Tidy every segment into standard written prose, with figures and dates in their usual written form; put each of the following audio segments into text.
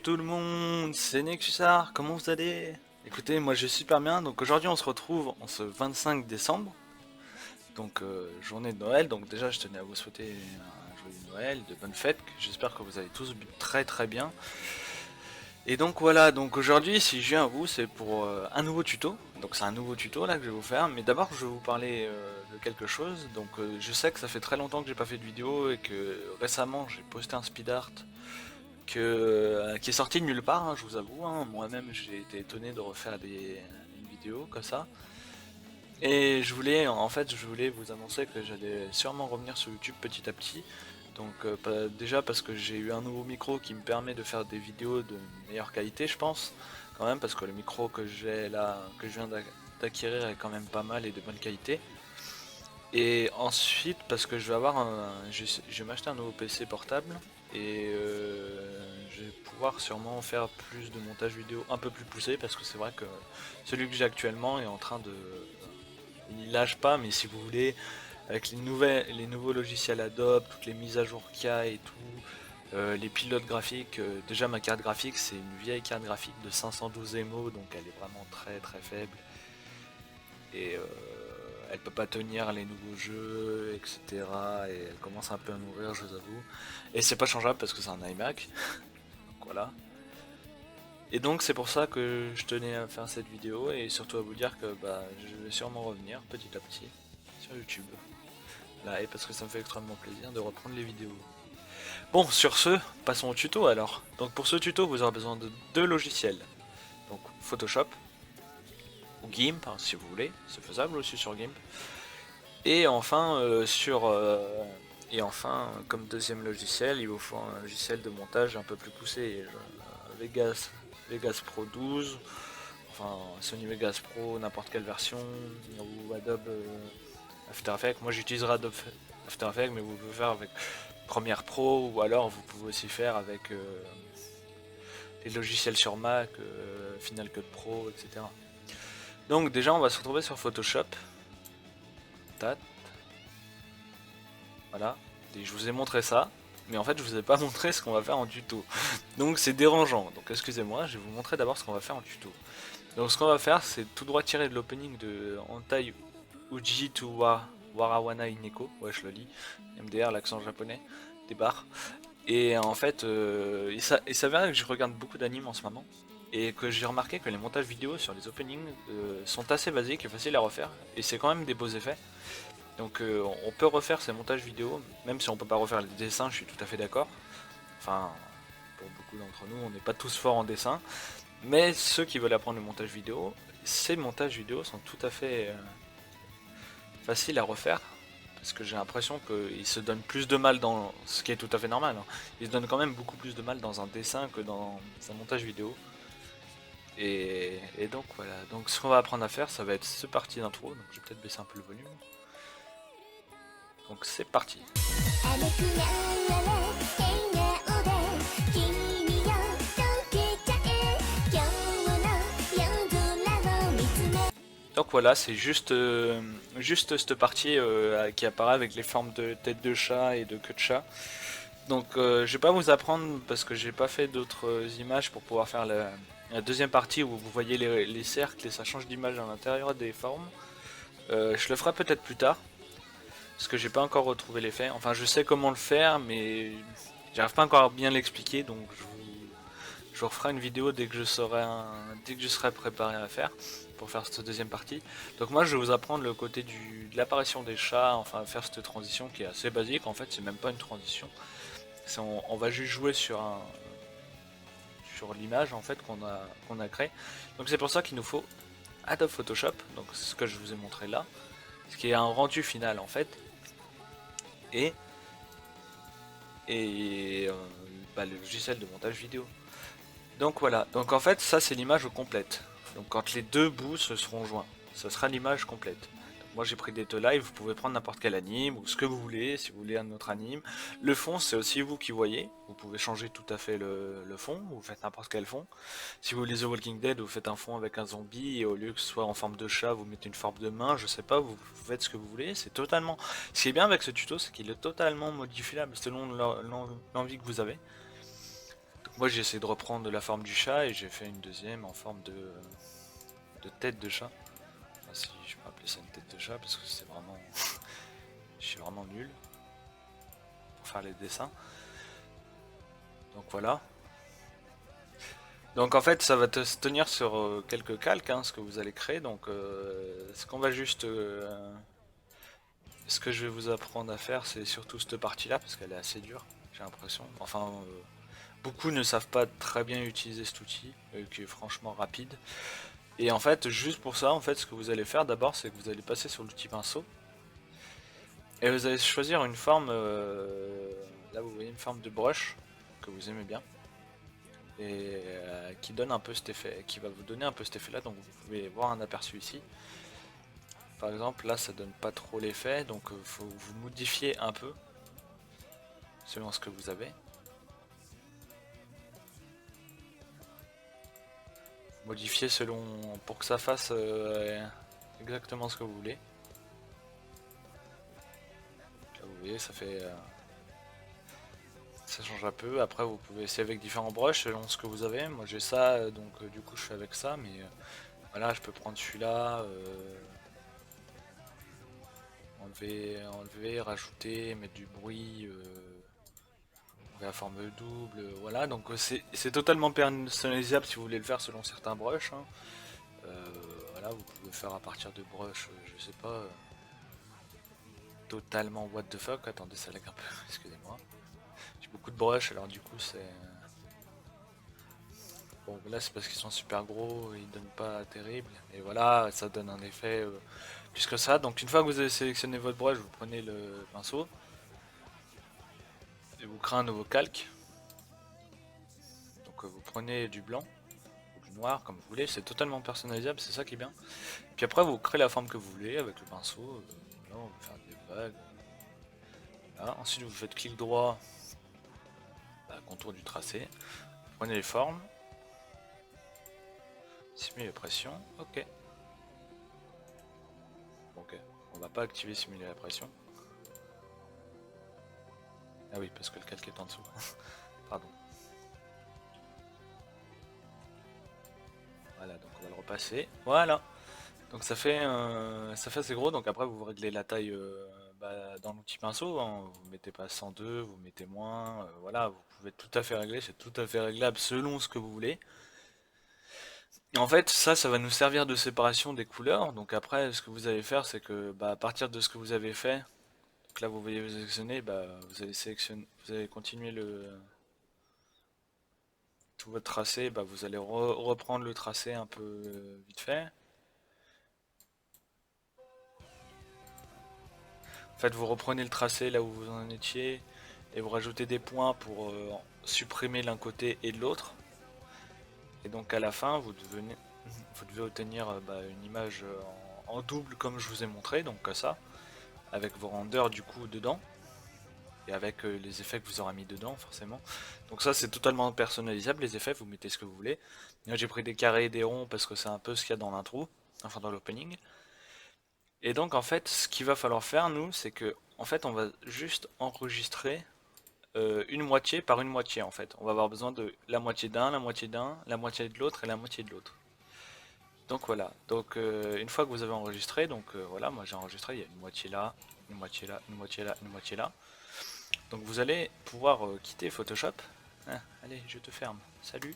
tout le monde, c'est Nexusar, comment vous allez? Écoutez, moi je vais super bien, donc aujourd'hui on se retrouve en ce 25 décembre, donc journée de Noël, donc déjà je tenais à vous souhaiter un joyeux Noël, de bonnes fêtes, j'espère que vous allez tous très bien. Et donc voilà, donc aujourd'hui si je viens à vous c'est pour un nouveau tuto, donc c'est un nouveau tuto là que je vais vous faire, mais d'abord je vais vous parler de quelque chose, donc je sais que ça fait très longtemps que j'ai pas fait de vidéo et que récemment j'ai posté un speed art qui est sorti de nulle part, hein, je vous avoue, hein. Moi-même j'ai été étonné de refaire une vidéo comme ça. Et je voulais vous annoncer que j'allais sûrement revenir sur YouTube petit à petit. Donc déjà parce que j'ai eu un nouveau micro qui me permet de faire des vidéos de meilleure qualité, je pense, quand même, parce que le micro que j'ai là, que je viens d'acquérir est quand même pas mal et de bonne qualité. Et ensuite parce que je vais m'acheter un nouveau PC portable et je vais pouvoir sûrement faire plus de montage vidéo un peu plus poussé parce que c'est vrai que celui que j'ai actuellement est en train de... Il lâche pas, mais si vous voulez, avec les nouveaux logiciels Adobe, toutes les mises à jour qu'il y a et tout, les pilotes graphiques, déjà ma carte graphique c'est une vieille carte graphique de 512 MO donc elle est vraiment très faible et elle peut pas tenir les nouveaux jeux, etc. Et elle commence un peu à mourir, je vous avoue. Et c'est pas changeable parce que c'est un iMac. Donc voilà. Et donc c'est pour ça que je tenais à faire cette vidéo et surtout à vous dire que bah, je vais sûrement revenir petit à petit sur YouTube. Là, et parce que ça me fait extrêmement plaisir de reprendre les vidéos. Bon, sur ce, passons au tuto alors. Donc pour ce tuto, vous aurez besoin de deux logiciels. Donc Photoshop ou GIMP, hein, si vous voulez, c'est faisable aussi sur GIMP. Et enfin, comme deuxième logiciel, il vous faut un logiciel de montage un peu plus poussé. Vegas Pro 12, enfin Sony Vegas Pro, n'importe quelle version, ou Adobe After Effects. Moi j'utiliserai Adobe After Effects, mais vous pouvez faire avec Premiere Pro, ou alors vous pouvez aussi faire avec les logiciels sur Mac, Final Cut Pro, etc. Donc déjà on va se retrouver sur Photoshop. Tat. Voilà, et je vous ai montré ça, mais en fait je vous ai pas montré ce qu'on va faire en tuto. Donc c'est dérangeant, donc excusez-moi, je vais vous montrer d'abord ce qu'on va faire en tuto. Donc ce qu'on va faire c'est tout droit tirer de l'opening de Antai Uji to Warawana Ineko, ouais je le lis, MDR l'accent japonais, des barres. Et en fait, il s'avère que je regarde beaucoup d'animes en ce moment, et que j'ai remarqué que les montages vidéo sur les openings sont assez basiques et faciles à refaire, et c'est quand même des beaux effets. Donc on peut refaire ces montages vidéo, même si on peut pas refaire les dessins, je suis tout à fait d'accord. Enfin, pour beaucoup d'entre nous, on n'est pas tous forts en dessin. Mais ceux qui veulent apprendre le montage vidéo, ces montages vidéo sont tout à fait faciles à refaire. Parce que j'ai l'impression qu'ils se donnent plus de mal dans... Ce qui est tout à fait normal. Hein. Ils se donnent quand même beaucoup plus de mal dans un dessin que dans un montage vidéo. Et donc voilà. Donc ce qu'on va apprendre à faire, ça va être ce parti d'intro. Donc je vais peut-être baisser un peu le volume. Donc c'est parti. Donc voilà, c'est juste cette partie qui apparaît avec les formes de tête de chat et de queue de chat. Donc je vais pas vous apprendre parce que j'ai pas fait d'autres images pour pouvoir faire la deuxième partie où vous voyez les cercles et ça change d'image à l'intérieur des formes. Je le ferai peut-être plus tard. Parce que j'ai pas encore retrouvé l'effet. Enfin, je sais comment le faire, mais j'arrive pas encore à bien l'expliquer, donc je vous referai une vidéo dès que dès que je serai préparé à faire pour faire cette deuxième partie. Donc moi, je vais vous apprendre le côté de l'apparition des chats, enfin faire cette transition qui est assez basique. En fait, c'est même pas une transition. On va juste jouer sur l'image en fait qu'on a créé. Donc c'est pour ça qu'il nous faut Adobe Photoshop. Donc c'est ce que je vous ai montré là, ce qui est un rendu final en fait. Et le logiciel de montage vidéo. Donc voilà, donc en fait ça c'est l'image complète. Donc quand les deux bouts se seront joints, ça sera l'image complète. Donc moi j'ai pris des live, vous pouvez prendre n'importe quel anime ou ce que vous voulez, si vous voulez un autre anime. Le fond c'est aussi vous qui voyez, vous pouvez changer tout à fait le fond, vous faites n'importe quel fond. Si vous voulez The Walking Dead, vous faites un fond avec un zombie et au lieu que ce soit en forme de chat, vous mettez une forme de main, je sais pas, vous faites ce que vous voulez, c'est totalement... Ce qui est bien avec ce tuto, c'est qu'il est totalement modifiable selon l'envie que vous avez. Donc Moi j'ai essayé de reprendre la forme du chat et j'ai fait une deuxième en forme de tête de chat. Enfin, si je peux appeler ça une tête de chat parce que c'est vraiment... je suis vraiment nul pour faire les dessins. Donc voilà. Donc en fait ça va se tenir sur quelques calques, hein, ce que vous allez créer. Donc ce qu'on va juste... ce que je vais vous apprendre à faire c'est surtout cette partie là parce qu'elle est assez dure, j'ai l'impression. Enfin beaucoup ne savent pas très bien utiliser cet outil qui est franchement rapide. Et en fait juste pour ça en fait ce que vous allez faire d'abord c'est que vous allez passer sur l'outil pinceau. Et vous allez choisir une forme, là vous voyez une forme de brush que vous aimez bien et qui donne un peu cet effet, qui va vous donner un peu cet effet là, donc vous pouvez voir un aperçu ici. Par exemple là ça donne pas trop l'effet, donc faut vous modifier un peu selon ce que vous avez. Modifier selon pour que ça fasse exactement ce que vous voulez. Là vous voyez ça fait ça change un peu. Après vous pouvez essayer avec différents brushes selon ce que vous avez. Moi j'ai ça donc du coup je fais avec ça, mais voilà je peux prendre celui-là, enlever, rajouter, mettre du bruit, la forme double, voilà. Donc c'est totalement personnalisable si vous voulez le faire selon certains brushes, hein. Voilà, vous pouvez faire à partir de brushes, je sais pas, totalement what the fuck. Attendez, ça lag un peu, excusez-moi. J'ai beaucoup de brushes alors du coup c'est... Bon là c'est parce qu'ils sont super gros, ils donnent pas terrible. Et voilà, ça donne un effet plus que ça. Donc une fois que vous avez sélectionné votre brush, vous prenez le pinceau et vous créez un nouveau calque. Donc vous prenez du blanc ou du noir comme vous voulez, c'est totalement personnalisable, c'est ça qui est bien. Puis après vous créez la forme que vous voulez avec le pinceau. Là on va faire des vagues. Voilà. Ensuite vous faites clic droit, contour du tracé. Vous prenez les formes. Simuler la pression, ok. Ok, on va pas activer simuler la pression. Ah oui, parce que le calque est en dessous. Pardon. Voilà, donc on va le repasser. Voilà. Donc ça fait assez gros. Donc après vous réglez la taille dans l'outil pinceau, hein. Vous mettez pas 102, vous mettez moins. Voilà, vous pouvez tout à fait régler. C'est tout à fait réglable selon ce que vous voulez. En fait, ça va nous servir de séparation des couleurs. Donc après, ce que vous allez faire, c'est que à partir de ce que vous avez fait, donc là vous voyez vous sélectionner, vous allez continuer tout votre tracé, vous allez reprendre le tracé un peu vite fait. En fait, vous reprenez le tracé là où vous en étiez et vous rajoutez des points pour supprimer l'un côté et de l'autre. Et donc à la fin, vous devez obtenir une image en double comme je vous ai montré, donc comme ça, avec vos renders du coup dedans et avec les effets que vous aurez mis dedans forcément. Donc ça c'est totalement personnalisable, les effets, vous mettez ce que vous voulez. Là j'ai pris des carrés et des ronds parce que c'est un peu ce qu'il y a dans l'intro, enfin dans l'opening. Et donc en fait ce qu'il va falloir faire nous c'est que en fait on va juste enregistrer une moitié par une moitié en fait. On va avoir besoin de la moitié d'un, la moitié d'un, la moitié de l'autre et la moitié de l'autre. Donc voilà, donc une fois que vous avez enregistré, donc voilà, moi j'ai enregistré, il y a une moitié là, une moitié là, une moitié là, une moitié là. Donc vous allez pouvoir quitter Photoshop. Ah, allez, je te ferme. Salut.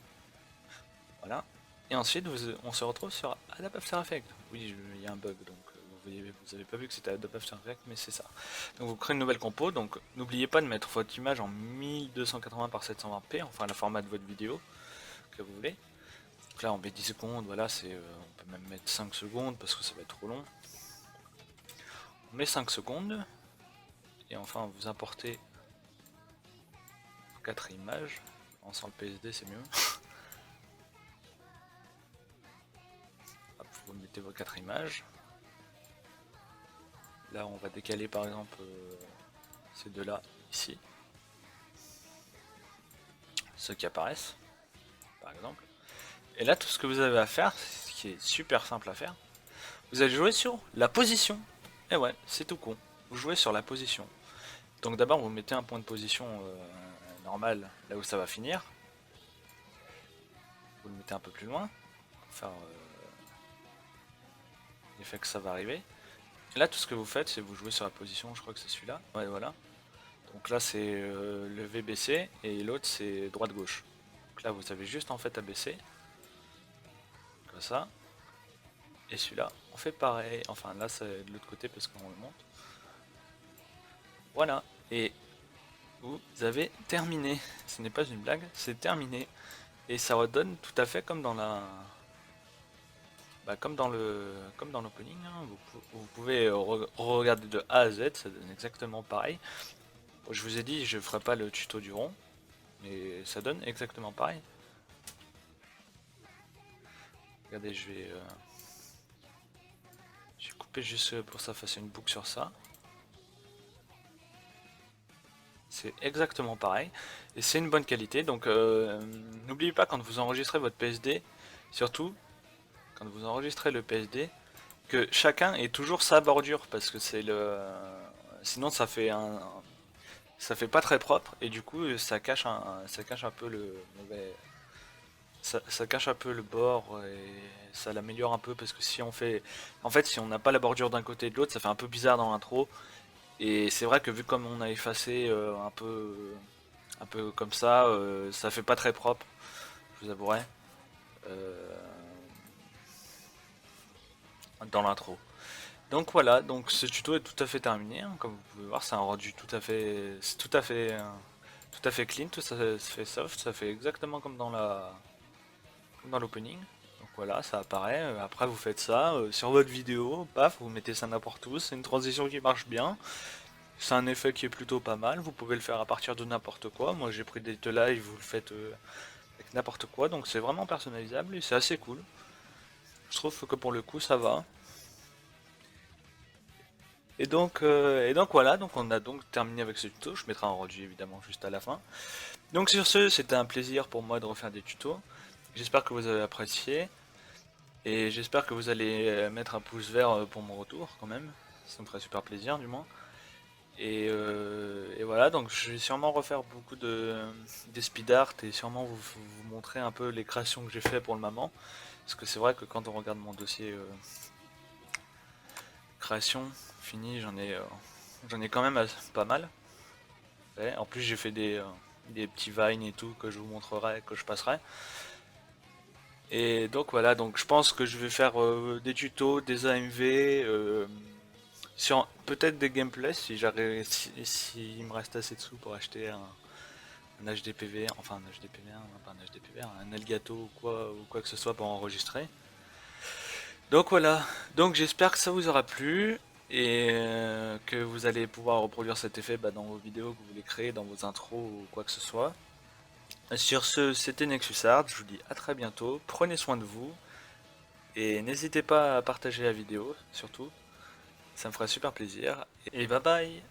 Voilà. Et ensuite, on se retrouve sur Adobe After Effects. Oui, il y a un bug, donc vous avez pas vu que c'était Adobe After Effects, mais c'est ça. Donc vous créez une nouvelle compo. Donc n'oubliez pas de mettre votre image en 1280 par 720p, enfin le format de votre vidéo que vous voulez. Donc là, on met 10 secondes. Voilà, on peut même mettre 5 secondes parce que ça va être trop long. On met 5 secondes. Et enfin, vous importez 4 images. En sans le PSD, c'est mieux. Hop, vous mettez vos 4 images. Là, on va décaler par exemple ces deux-là ici. Ceux qui apparaissent, par exemple. Et là, tout ce que vous avez à faire, ce qui est super simple à faire, vous allez jouer sur la position. Et ouais, c'est tout con. Vous jouez sur la position. Donc d'abord, vous mettez un point de position normal là où ça va finir. vous le mettez un peu plus loin, pour faire l'effet que ça va arriver. Et là tout ce que vous faites c'est vous jouez sur la position, je crois que c'est celui-là, ouais voilà. Donc là c'est lever baisser et l'autre c'est droite gauche. Donc là vous avez juste en fait à baisser, comme ça. Et celui-là on fait pareil, enfin là c'est de l'autre côté parce qu'on le monte. Voilà, et vous avez terminé. Ce n'est pas une blague, c'est terminé. Et ça redonne tout à fait comme dans la... Bah, comme dans l'opening, hein. Vous pouvez regarder de A à Z, ça donne exactement pareil. Bon, je vous ai dit, je ferai pas le tuto du rond, mais ça donne exactement pareil. Regardez, je vais couper juste pour que ça fasse une boucle sur ça. C'est exactement pareil et c'est une bonne qualité, donc n'oubliez pas quand vous enregistrez votre PSD, surtout quand vous enregistrez le PSD, que chacun ait toujours sa bordure parce que c'est sinon ça fait pas très propre et du coup ça cache un peu le mauvais, ça cache un peu le bord et ça l'améliore un peu parce que si on fait, en fait si on n'a pas la bordure d'un côté et de l'autre ça fait un peu bizarre dans l'intro. Et c'est vrai que vu comme on a effacé un peu comme ça fait pas très propre, je vous avouerai, euh, dans l'intro. Donc voilà, donc ce tuto est tout à fait terminé, hein, comme vous pouvez voir, c'est un rendu tout à fait clean, tout ça fait soft, ça fait exactement comme comme dans l'opening. Donc voilà, ça apparaît. Après vous faites ça sur votre vidéo, paf, vous mettez ça n'importe où, c'est une transition qui marche bien. C'est un effet qui est plutôt pas mal, vous pouvez le faire à partir de n'importe quoi. Moi j'ai pris des live, vous le faites avec n'importe quoi, donc c'est vraiment personnalisable et c'est assez cool. Je trouve que pour le coup ça va. Et donc voilà, donc on a donc terminé avec ce tuto, je mettrai un rendu évidemment juste à la fin. Donc sur ce, c'était un plaisir pour moi de refaire des tutos. J'espère que vous avez apprécié. Et j'espère que vous allez mettre un pouce vert pour mon retour quand même. Ça me ferait super plaisir du moins. Et voilà, donc je vais sûrement refaire beaucoup des speed art et sûrement vous montrer un peu les créations que j'ai fait pour le moment. Parce que c'est vrai que quand on regarde mon dossier création fini, j'en ai quand même pas mal. Ouais, en plus j'ai fait des petits vines et tout que je vous montrerai, que je passerai. Et donc voilà, donc je pense que je vais faire des tutos, des AMV, sur peut-être des gameplays si j'arrive, si me reste assez de sous pour acheter un HDPV, enfin un HDPV, non, pas un HDPV, un Elgato ou quoi que ce soit pour enregistrer. Donc voilà, donc j'espère que ça vous aura plu et que vous allez pouvoir reproduire cet effet dans vos vidéos que vous voulez créer, dans vos intros ou quoi que ce soit. Sur ce, c'était Nexusard, je vous dis à très bientôt, prenez soin de vous et n'hésitez pas à partager la vidéo surtout, ça me ferait super plaisir et bye bye.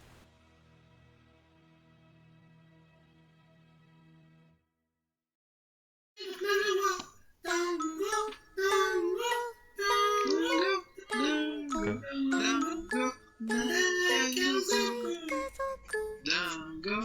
Dango.